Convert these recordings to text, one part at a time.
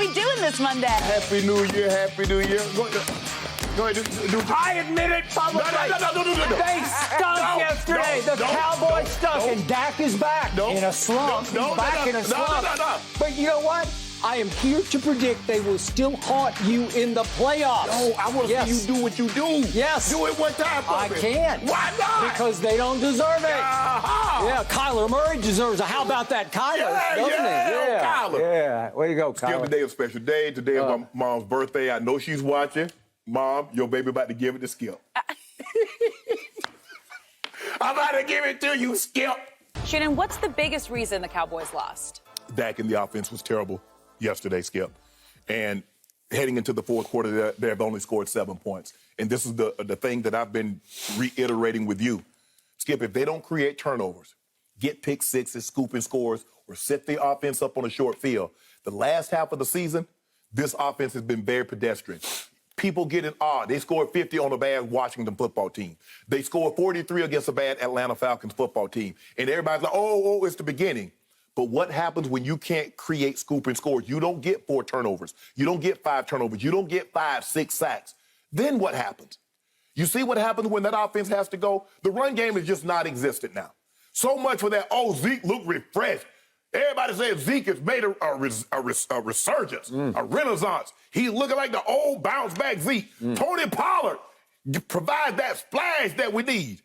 we doing this Monday? Happy New Year, Happy New Year. Go ahead, do I admit it publicly. No. They stunk yesterday. The Cowboys stunk, and Dak is back in a slump. Back in a slump. But you know what? I am here to predict they will still haunt you in the playoffs. No, I want to see you do what you do. Yes. Do it one time for I me. can't. Why not? Because they don't deserve it. Uh-huh. Yeah, Kyler Murray deserves a how about that Kyler, doesn't he? Kyler. Yeah, way to go, Kyler. Skip, today is a special day. Today is my mom's birthday. I know she's watching. Mom, your baby about to give it to Skip. I'm about to give it to you, Skip. Shannon, what's the biggest reason the Cowboys lost? Dak in the offense was terrible yesterday, Skip. And heading into the fourth quarter, they've only scored 7 points. And this is the thing that I've been reiterating with you. Skip, if they don't create turnovers, get pick sixes, scooping scores, or set the offense up on a short field, the last half of the season, this offense has been very pedestrian. People get in awe. They scored 50 on a bad Washington football team. They scored 43 against a bad Atlanta Falcons football team. And everybody's like, oh, it's the beginning. But what happens when you can't create scooping scores? You don't get 4 turnovers. You don't get 5 turnovers. You don't get 5, 6 sacks. Then what happens? You see what happens when that offense has to go? The run game is just not existent now. So much for that, Zeke looked refreshed. Everybody says Zeke has made a resurgence, a renaissance. He's looking like the old bounce-back Zeke. Tony Pollard provides that splash that we need.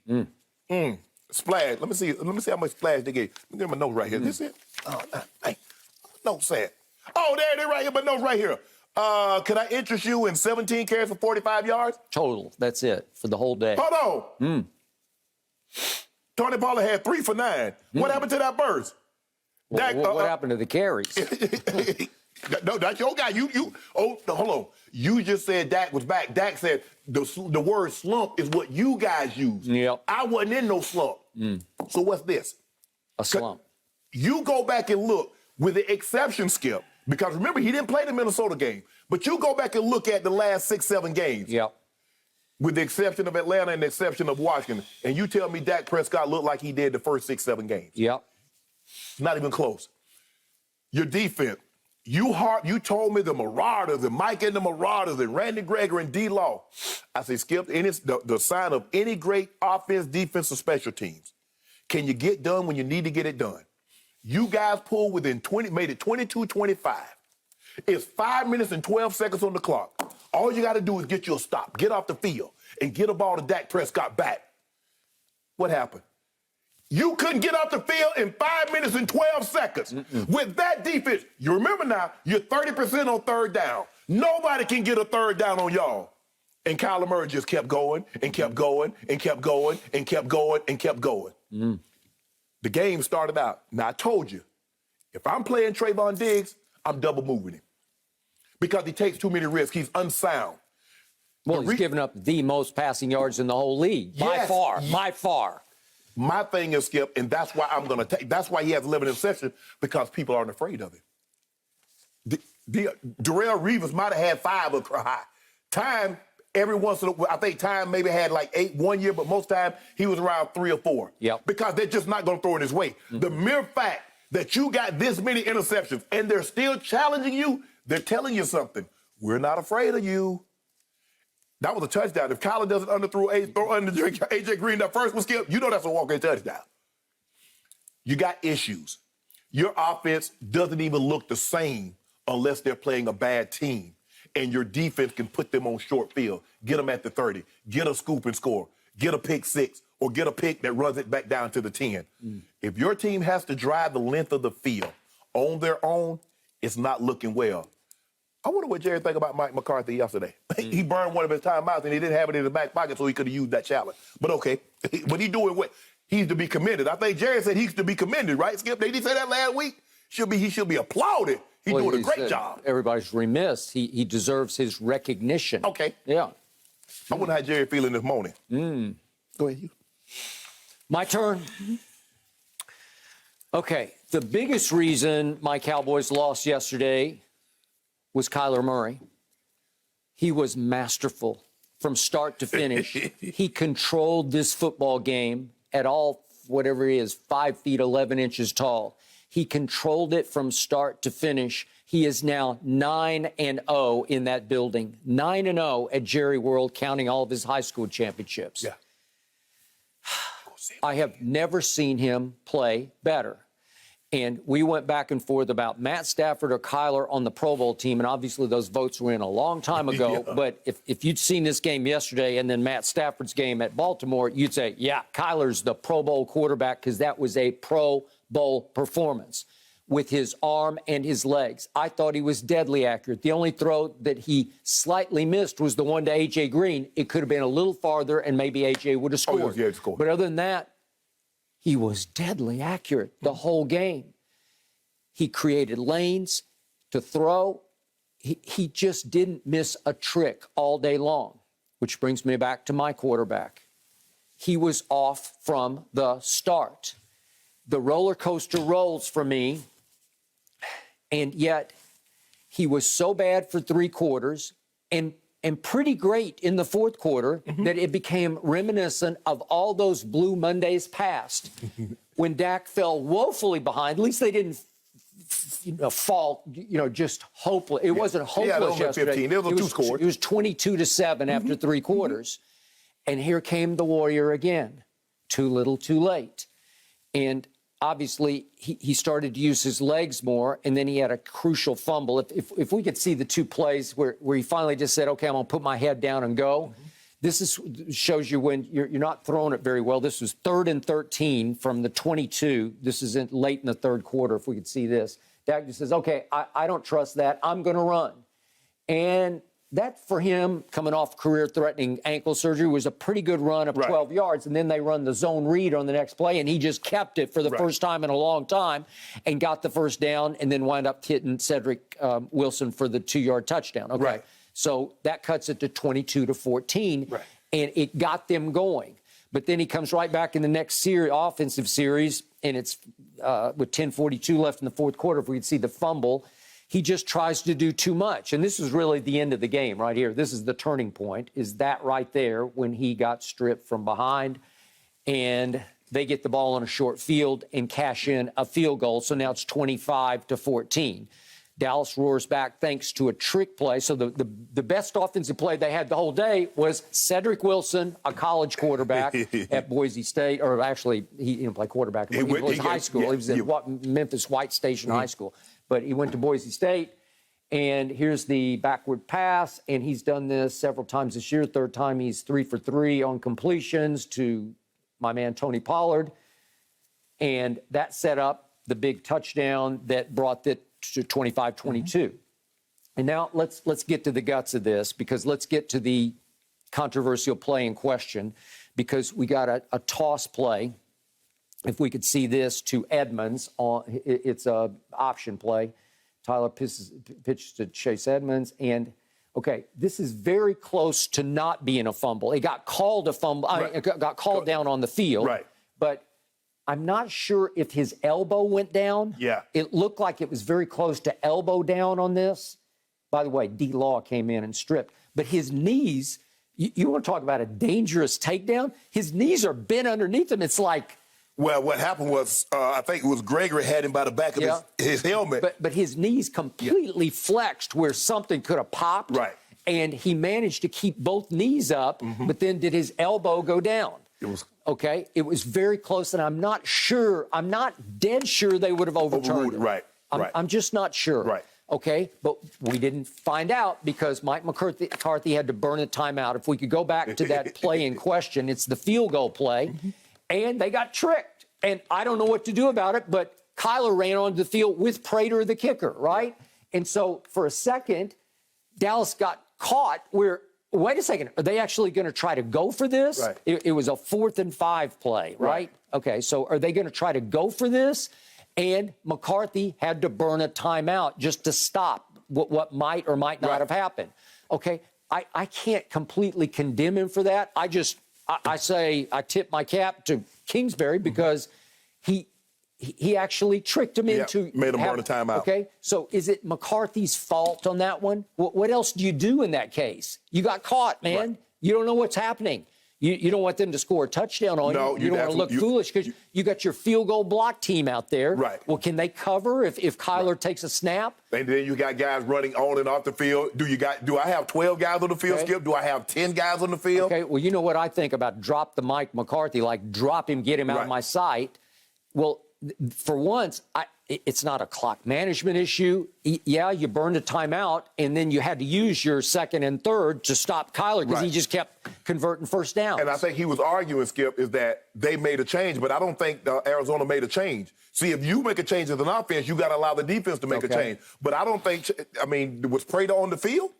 Splash. Let me see how much splash they gave. Let me get my notes right here. This it? Oh, hey. Notes said. Oh, there it is right here. My notes right here. Could I interest you in 17 carries for 45 yards? Total. That's it for the whole day. Hold on. Tony Pollard had 3 for 9. What happened to that burst? Dak, what happened to the carries? No, that's your guy. Hold on. You just said Dak was back. Dak said the word slump is what you guys use. Yep. I wasn't in no slump. So what's this? A slump. You go back and look with the exception, Skip, because remember, he didn't play the Minnesota game. But you go back and look at the last 6, 7 games. Yep. With the exception of Atlanta and the exception of Washington. And you tell me Dak Prescott looked like he did the first 6, 7 games. Yep. Not even close. Your defense. You told me the Marauders and Mike and the Marauders and Randy Gregory and D-Law. I say, Skip, and it's the sign of any great offense, defense, or special teams. Can you get done when you need to get it done? You guys pulled within 20, made it 22-25. It's 5 minutes and 12 seconds on the clock. All you got to do is get you a stop, get off the field, and get a ball to Dak Prescott back. What happened? You couldn't get off the field in 5 minutes and 12 seconds. With that defense, you remember now, you're 30% on third down. Nobody can get a third down on y'all. And Kyler Murray just kept going and kept going and kept going and kept going and kept going. The game started out. Now, I told you, if I'm playing Trayvon Diggs, I'm double moving him. Because he takes too many risks. He's unsound. Well, he's given up the most passing yards in the whole league. By far. My thing is, Skip, and that's why I'm going to take. That's why he has 11 interceptions, because people aren't afraid of him. Darrelle Revis might have had 5 or high. Time, every once in a while, I think Time maybe had like 8 one year, but most time he was around 3 or 4. Yep. Because they're just not going to throw it his way. The mere fact that you got this many interceptions and they're still challenging you, they're telling you something. We're not afraid of you. That was a touchdown. If Kyler doesn't throw under A.J. Green that first one, Skip, you know that's a walk-in touchdown. You got issues. Your offense doesn't even look the same unless they're playing a bad team. And your defense can put them on short field, get them at the 30, get a scoop and score, get a pick 6, or get a pick that runs it back down to the 10. If your team has to drive the length of the field on their own, it's not looking well. I wonder what Jerry think about Mike McCarthy yesterday. He burned one of his timeouts, and he didn't have it in his back pocket, so he could have used that challenge. But okay, but he doing what? He's to be commended. I think Jerry said he's to be commended, right, Skip? They did say that last week. He should be applauded. He's doing a great job. Everybody's remiss. He deserves his recognition. Okay. Yeah. I wonder how Jerry feeling this morning. Go ahead, you. My turn. Okay. The biggest reason my Cowboys lost yesterday was Kyler Murray. He was masterful from start to finish. He controlled this football game at all, whatever he is, 5 feet, 11 inches tall. He controlled it from start to finish. He is now 9-0 in that building, 9-0 at Jerry World, counting all of his high school championships. Yeah. I have never seen him play better. And we went back and forth about Matt Stafford or Kyler on the Pro Bowl team, and obviously those votes were in a long time ago. Yeah. But if you'd seen this game yesterday and then Matt Stafford's game at Baltimore, you'd say, yeah, Kyler's the Pro Bowl quarterback because that was a Pro Bowl performance with his arm and his legs. I thought he was deadly accurate. The only throw that he slightly missed was the one to A.J. Green. It could have been a little farther, and maybe A.J. would have scored. Oh, yeah, he scored. But other than that, he was deadly accurate the whole game. He created lanes to throw. He just didn't miss a trick all day long, which brings me back to my quarterback. He was off from the start. The roller coaster rolls for me, and yet he was so bad for 3 quarters and pretty great in the fourth quarter that it became reminiscent of all those Blue Mondays past when Dak fell woefully behind. At least they didn't fall, just hopeless. It wasn't hopeless yesterday. 15. It was 2 scores. It was 22-7 after 3 quarters. And here came the Warrior again. Too little, too late. And obviously, he started to use his legs more, and then he had a crucial fumble. If we could see the 2 plays where he finally just said, okay, I'm going to put my head down and go, this shows you when you're not throwing it very well. This was 3rd and 13 from the 22. This is late in the 3rd quarter, if we could see this. Dak just says, okay, I don't trust that. I'm going to run. And that, for him, coming off career-threatening ankle surgery, was a pretty good run of 12 yards. And then they run the zone read on the next play, and he just kept it for the first time in a long time and got the first down and then wound up hitting Cedric Wilson for the 2-yard touchdown. Okay. Right. So that cuts it to 22-14, and it got them going. But then he comes right back in the next offensive series, and it's with 10:42 left in the fourth quarter. If we could see the fumble, he just tries to do too much. And this is really the end of the game right here. This is the turning point, is that right there when he got stripped from behind, and they get the ball on a short field and cash in a field goal. So now it's 25-14. Dallas roars back thanks to a trick play. So the best offensive play they had the whole day was Cedric Wilson, a college quarterback at Boise State, or actually he didn't play quarterback. He was high school. He was at Memphis White Station High School. But he went to Boise State, and here's the backward pass, and he's done this several times this year. 3rd time he's 3 for 3 on completions to my man Tony Pollard, and that set up the big touchdown that brought it to 25-22. And now let's get to the guts of this, because let's get to the controversial play in question, because we got a toss play. If we could see this to Edmonds, it's a option play. Tyler pitches to Chase Edmonds, and okay, this is very close to not being a fumble. It got called a fumble. I mean, it got called down on the field. Right. But I'm not sure if his elbow went down. Yeah. It looked like it was very close to elbow down on this. By the way, D. Law came in and stripped. But his knees, you want to talk about a dangerous takedown? His knees are bent underneath him. It's like... Well, what happened was, I think it was Gregory had him by the back of his helmet. But his knees completely flexed where something could have popped. Right. And he managed to keep both knees up, but then did his elbow go down? It was... Okay, it was very close, and I'm not dead sure they would have overturned it. Right. I'm just not sure. Right. Okay, but we didn't find out because Mike McCarthy had to burn a timeout. If we could go back to that play in question, it's the field goal play, and they got tricked. And I don't know what to do about it, but Kyler ran onto the field with Prater, the kicker, right? And so for a second, Dallas got caught where, wait a second, are they actually going to try to go for this? Right. It was a 4th and 5 play, right? Okay, so are they going to try to go for this? And McCarthy had to burn a timeout just to stop what might or might not have happened. Okay, I can't completely condemn him for that. I say I tip my cap to Kingsbury because he actually tricked him into... Made him burn a timeout. Okay, so is it McCarthy's fault on that one? What else do you do in that case? You got caught, man. Right. You don't know what's happening. You don't want them to score a touchdown on No, you. You don't want to look foolish because you got your field goal block team out there. Right. Well, can they cover if Kyler takes a snap? And then you got guys running on and off the field. Do I have 12 guys on the field, Okay. Skip? Do I have 10 guys on the field? Okay, well, you know what I think about drop the Mike McCarthy, like drop him, get him out of my sight. Well, for once, it's not a clock management issue. Yeah, you burned a timeout, and then you had to use your second and third to stop Kyler because he just kept converting first downs. And I think he was arguing, Skip, is that they made a change, but I don't think Arizona made a change. See, if you make a change as an offense, you got to allow the defense to make a change. But I don't think, was Prater on the field?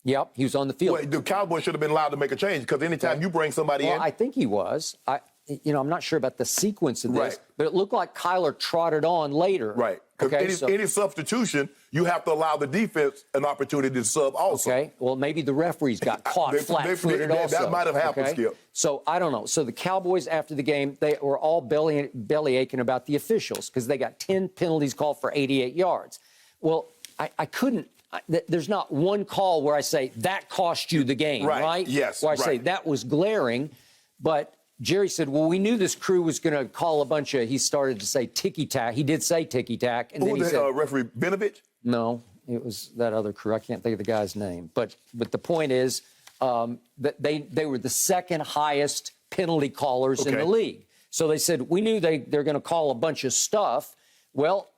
Yep, he was on the field. Well, the Cowboys should have been allowed to make a change because anytime you bring somebody in. I think he was. I'm not sure about the sequence of this, but it looked like Kyler trotted on later. Right. Because any substitution, you have to allow the defense an opportunity to sub also. Okay. Well, maybe the referees got caught flat-footed also. That might have happened, Skip. So I don't know. So the Cowboys, after the game, they were all belly aching about the officials because they got 10 penalties called for 88 yards. Well, I couldn't. There's not one call where I say that cost you the game, right? Yes. Where I say that was glaring, but Jerry said, well, we knew this crew was going to call a bunch of, he started to say ticky-tack. He did say ticky-tack. And then he said, referee Benovich? No, it was that other crew. I can't think of the guy's name. But the point is that they were the second highest penalty callers in the league. So they said, we knew they're going to call a bunch of stuff. Well,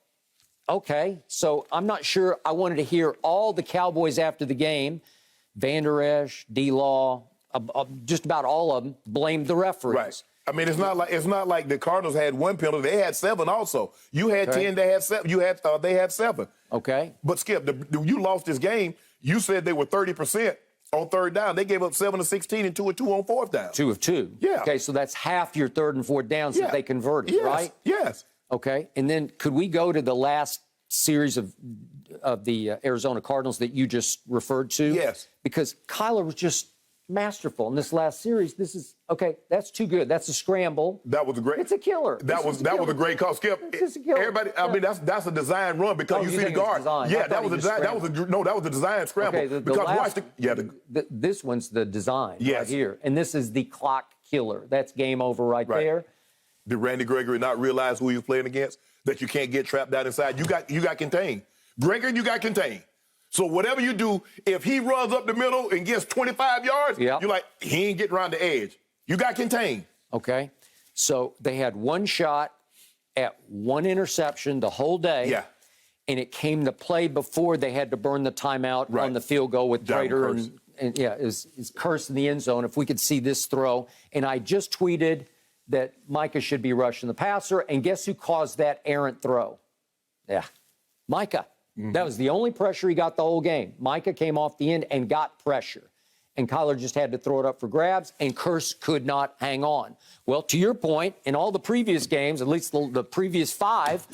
okay. So I'm not sure. I wanted to hear all the Cowboys after the game, Van Der Esch, D-Law, just about all of them blamed the referees. Right. I mean, it's not like the Cardinals had one penalty; they had 7 also. You had 10; they had 7. They had 7. Okay. But Skip, you lost this game. You said they were 30% on third down. They gave up 7 of 16 and 2 of 2 on fourth down. 2 of 2. Yeah. Okay, so that's half your third and fourth downs that they converted, right? Yes. Okay. And then could we go to the last series of the Arizona Cardinals that you just referred to? Yes. Because Kyler was just masterful in this last series. This is okay. That's too good. That's a scramble. That was a great. It's a killer. That was a great call, Skip. It's a killer. Everybody, I mean, that's a design run because you see the guard. Yeah, that was a design. That was a design scramble. Okay, because this one's the design right Yes. here, and this is the clock killer. That's game over right there. Did Randy Gregory not realize who he was playing against? That you can't get trapped down inside. You got contained. Gregory, you got contained. So whatever you do, if he runs up the middle and gets 25 yards, you're like, he ain't getting around the edge. You got contained. Okay. So they had one shot at one interception the whole day. Yeah. And it came to play before they had to burn the timeout on the field goal with Prater and is cursed in the end zone. If we could see this throw. And I just tweeted that Micah should be rushing the passer. And guess who caused that errant throw? Yeah, Micah. That was the only pressure he got the whole game. Micah came off the end and got pressure. And Kyler just had to throw it up for grabs, and Kearse could not hang on. Well, to your point, in all the previous games, at least the previous 5,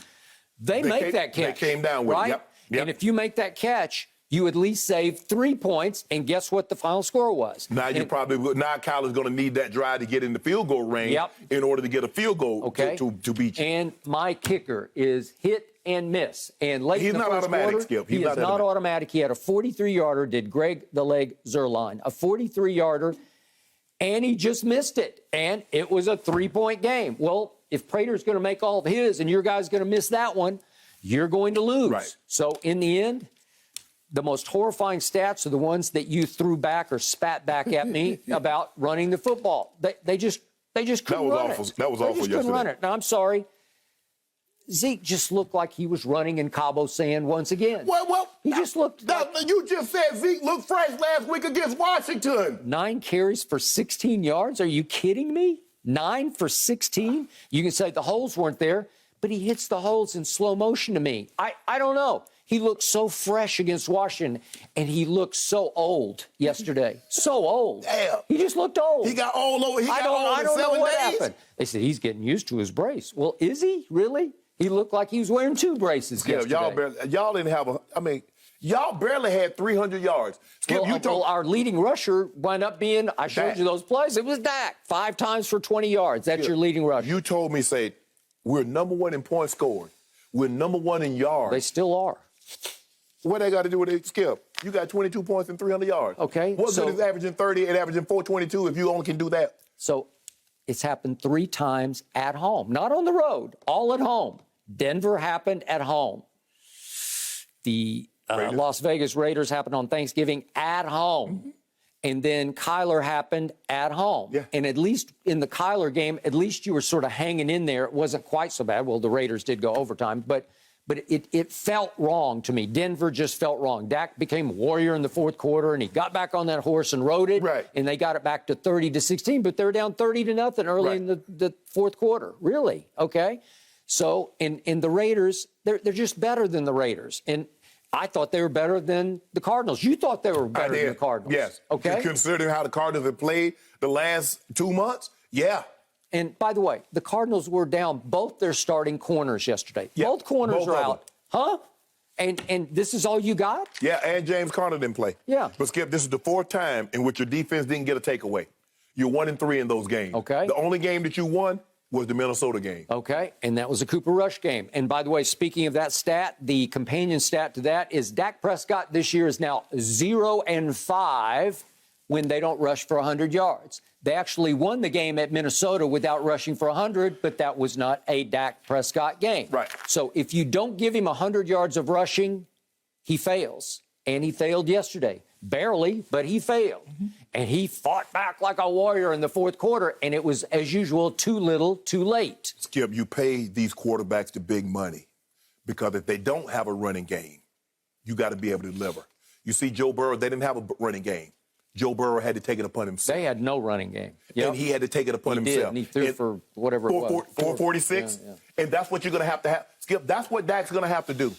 they make that catch. They came down with it. Yep. And if you make that catch, you at least save 3 points, and guess what the final score was? Now Kyler's going to need that drive to get in the field goal range in order to get a field goal to beat you. And my kicker is hit and miss. And late he's in the not first automatic, quarter, Skip. He is not automatic. He had a 43-yarder, did Greg the Leg Zuerlein, a 43-yarder, and he just missed it. And it was a 3-point game. Well, if Prater's going to make all of his and your guy's going to miss that one, you're going to lose. Right. So in the end, the most horrifying stats are the ones that you threw back or spat back at me about running the football. They just couldn't run it. That was awful yesterday. Couldn't run it. Now, I'm sorry. Zeke just looked like he was running in Cabo Sand once again. Well, he just looked. You just said Zeke looked fresh last week against Washington. 9 carries for 16 yards. Are you kidding me? 9 for 16? You can say the holes weren't there, but he hits the holes in slow motion to me. I don't know. He looked so fresh against Washington, and he looked so old yesterday. So old. Damn. He just looked old. He got old over. I don't know 7 what days. happened. They said he's getting used to his brace. Well, is he really? He looked like he was wearing 2 braces yesterday. Y'all didn't have y'all barely had 300 yards. Skip, our leading rusher wound up being, I showed you those plays, it was Dak, 5 times for 20 yards. That's your leading rusher. You told me, we're number 1 in points scored. We're number 1 in yards. They still are. What they got to do with it, Skip? You got 22 points and 300 yards. Okay. What good is averaging 30 and averaging 422 if you only can do that? So it's happened 3 times at home, not on the road, all at home. Denver happened at home. The Las Vegas Raiders happened on Thanksgiving at home. And then Kyler happened at home. Yeah. And at least in the Kyler game, at least you were sort of hanging in there. It wasn't quite so bad. Well, the Raiders did go overtime, but it felt wrong to me. Denver just felt wrong. Dak became warrior in the fourth quarter, and he got back on that horse and rode it. Right. And they got it back to 30-16, but they were down 30-0 early in the fourth quarter. Really? Okay. So, and the Raiders, they're just better than the Raiders. And I thought they were better than the Cardinals. You thought they were better than the Cardinals. Yes. Okay. Considering how the Cardinals have played the last 2 months, yeah. And by the way, the Cardinals were down both their starting corners yesterday. Yeah, both corners both are of out. Huh? And this is all you got? Yeah, and James Conner didn't play. Yeah. But, Skip, this is the 4th time in which your defense didn't get a takeaway. You're 1-3 in those games. Okay. The only game that you won was the Minnesota game. Okay, and that was a Cooper Rush game. And by the way, speaking of that stat, the companion stat to that is Dak Prescott this year is now 0-5 when they don't rush for 100 yards. They actually won the game at Minnesota without rushing for 100, but that was not a Dak Prescott game. Right. So if you don't give him 100 yards of rushing, he fails. And he failed yesterday. Barely, but he failed. And he fought back like a warrior in the fourth quarter, and it was, as usual, too little, too late. Skip, you pay these quarterbacks the big money because if they don't have a running game, you got to be able to deliver. You see, Joe Burrow, they didn't have a running game. Joe Burrow had to take it upon himself. They had no running game. And he had to take it upon he himself. Did, and he threw for whatever it was. 446. Yeah. And that's what you're going to have. Skip, that's what Dak's going to have to do.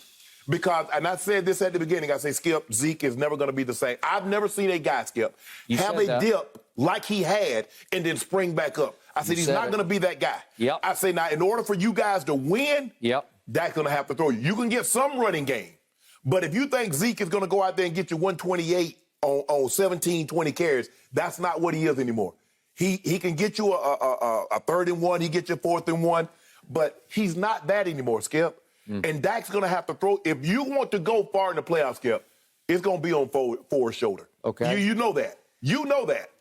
Because, and I said this at the beginning, I say, Skip, Zeke is never going to be the same. I've never seen a guy, Skip, have a dip like he had and then spring back up. I said, he's not going to be that guy. Yep. I say, now, in order for you guys to win, Dak's going to have to throw you. You can get some running game. But if you think Zeke is going to go out there and get you 128 on 17, 20 carries, that's not what he is anymore. He can get you a 3rd and 1, he get you a 4th and 1, but he's not that anymore, Skip. And Dak's going to have to throw. If you want to go far in the playoffs, Skip, it's going to be on Ford's shoulder. Okay. You know that. You know that.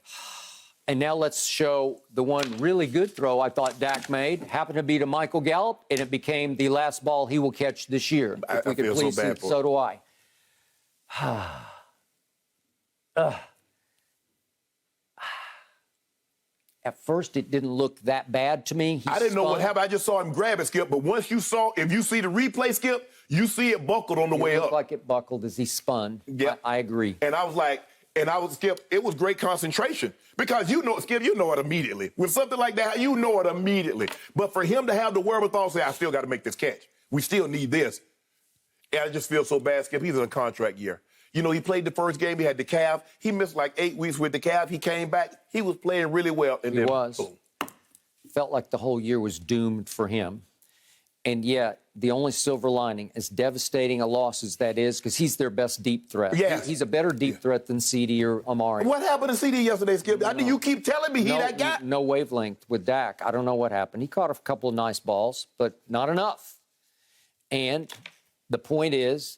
And now let's show the one really good throw I thought Dak made. Happened to be to Michael Gallup, and it became the last ball he will catch this year. If we could please see, so do I. At first, it didn't look that bad to me. I didn't know what happened. I just saw him grab it, Skip. But once if you see the replay, Skip, you see it buckled on the way up. It looked like it buckled as he spun. Yeah. I agree. And I was like, Skip, it was great concentration. Because you know, Skip, you know it immediately. With something like that, you know it immediately. But for him to have the wherewithal to say, I still got to make this catch. We still need this. And I just feel so bad, Skip. He's in a contract year. You know, he played the first game. He had the calf. He missed like 8 weeks with the calf. He came back. He was playing really well. And he was. Boom. Felt like the whole year was doomed for him. And yet, the only silver lining, as devastating a loss as that is, because he's their best deep threat. Yes. He's a better deep threat than CD or Amari. What happened to CD yesterday, Skip? I mean, you keep telling me that guy. No wavelength with Dak. I don't know what happened. He caught a couple of nice balls, but not enough. And the point is,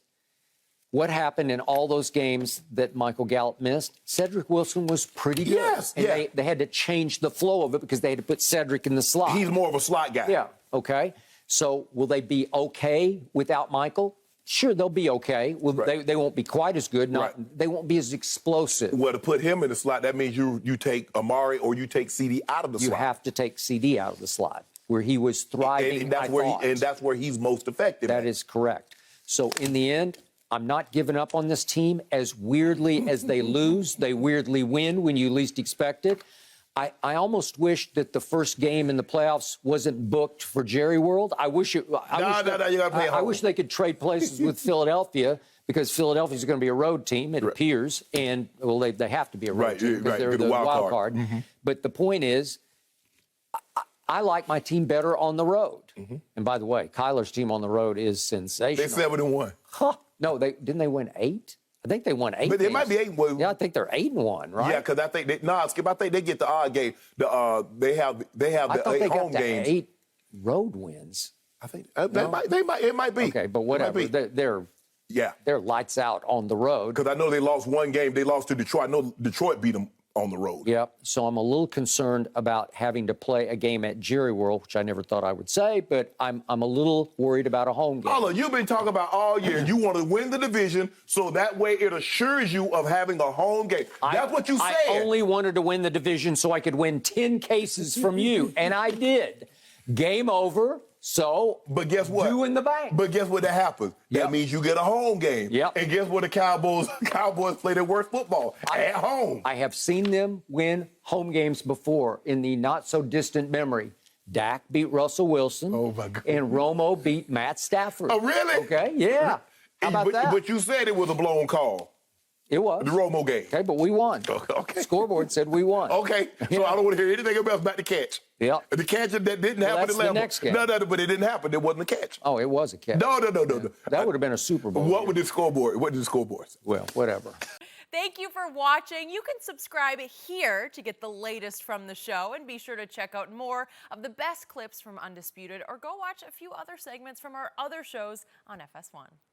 what happened in all those games that Michael Gallup missed? Cedric Wilson was pretty good. Yes, and they had to change the flow of it because they had to put Cedric in the slot. He's more of a slot guy. Yeah, okay. So will they be okay without Michael? Sure, they'll be okay. Well, they won't be quite as good. They won't be as explosive. Well, to put him in the slot, that means you take Amari or you take CD out of the slot. You have to take CD out of the slot, where he was thriving, and that's where he's most effective. That is correct. So in the end, I'm not giving up on this team. As weirdly as they lose, they weirdly win when you least expect it. I almost wish that the first game in the playoffs wasn't booked for Jerry World. I wish it. I wish they could trade places with Philadelphia, because Philadelphia's going to be a road team, it appears, and well, they have to be a road team because they're the wild card. Mm-hmm. But the point is, I like my team better on the road. Mm-hmm. And by the way, Kyler's team on the road is sensational. They're 7-1. Huh? No, didn't they win 8? I think they won 8. But it might be 8. Yeah, I think they're 8-1, right? Yeah, because I think Skip, I think they get the odd game. They have the 8 home games. 8 road wins. I think it might be. Okay, but whatever. They're lights out on the road. Because I know they lost one game. They lost to Detroit. I know Detroit beat them on the road. Yep. So I'm a little concerned about having to play a game at Jerry World, which I never thought I would say, but I'm a little worried about a home game. Paula, you've been talking about all year. You want to win the division, so that way it assures you of having a home game. That's what you said. I only wanted to win the division so I could win 10 cases from you, and I did. Game over. So, but guess what? You in the bank. But guess what? That happens. That means you get a home game. Yep. And guess what? The Cowboys play their worst football at home. I have seen them win home games before in the not so distant memory. Dak beat Russell Wilson. Oh my God. And Romo beat Matt Stafford. Oh, really? Okay. Yeah. How about that? But you said it was a blown call. It was. The Romo game. Okay, but we won. Okay. Scoreboard said we won. Okay. So I don't want to hear anything else about the catch. Yeah. The catch that didn't happen that's at level. the next game. No, but it didn't happen. It wasn't a catch. Oh, it was a catch. No. That would have been a Super Bowl. What did the scoreboard say? Well, whatever. Thank you for watching. You can subscribe here to get the latest from the show, and be sure to check out more of the best clips from Undisputed, or go watch a few other segments from our other shows on FS1.